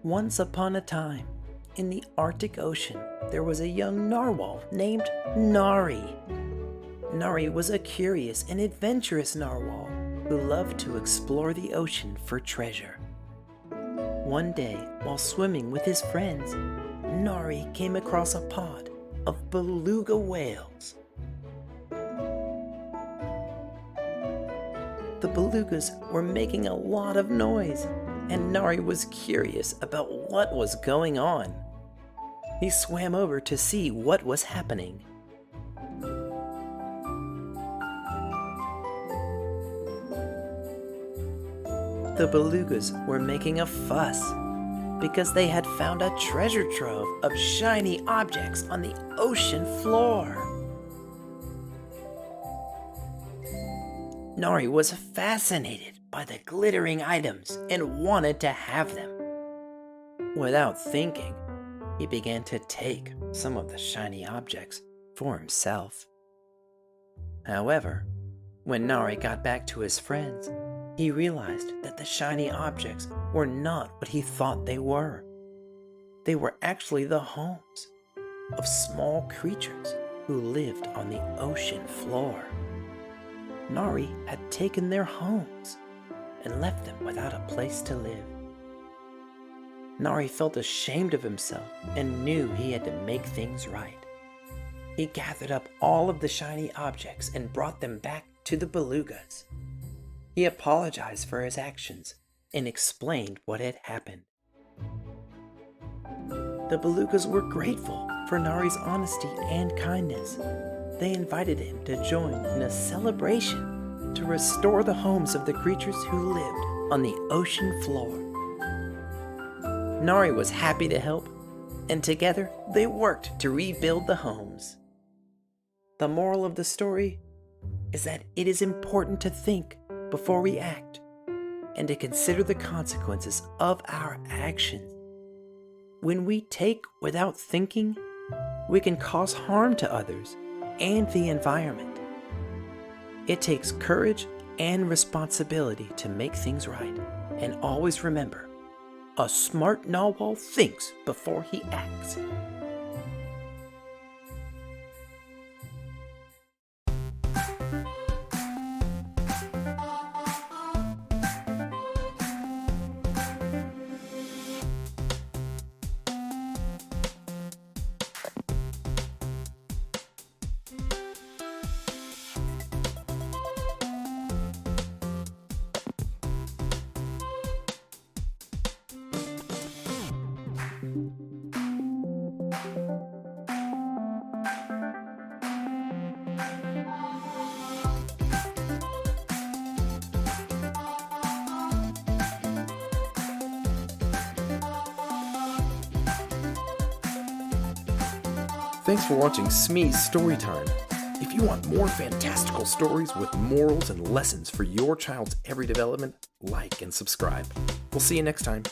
Once upon a time, in the Arctic Ocean, there was a young narwhal named Nari. Nari was a curious and adventurous narwhal who loved to explore the ocean for treasure. One day, while swimming with his friends, Nari came across a pod of beluga whales. The belugas were making a lot of noise, and Nari was curious about what was going on. He swam over to see what was happening. The belugas were making a fuss because they had found a treasure trove of shiny objects on the ocean floor. Nari was fascinated by the glittering items and wanted to have them. Without thinking, he began to take some of the shiny objects for himself. However, when Nari got back to his friends, he realized that the shiny objects were not what he thought they were. They were actually the homes of small creatures who lived on the ocean floor. Nari had taken their homes and left them without a place to live. Nari felt ashamed of himself and knew he had to make things right. He gathered up all of the shiny objects and brought them back to the belugas. He apologized for his actions and explained what had happened. The belugas were grateful for Nari's honesty and kindness. They invited him to join in a celebration to restore the homes of the creatures who lived on the ocean floor. Nari was happy to help, and together they worked to rebuild the homes. The moral of the story is that it is important to think before we act and to consider the consequences of our actions. When we take without thinking, we can cause harm to others and the environment. It takes courage and responsibility to make things right. And always remember, a smart narwhal thinks before he acts. Thanks for watching Smee's Storytime. If you want more fantastical stories with morals and lessons for your child's every development, like and subscribe. We'll see you next time.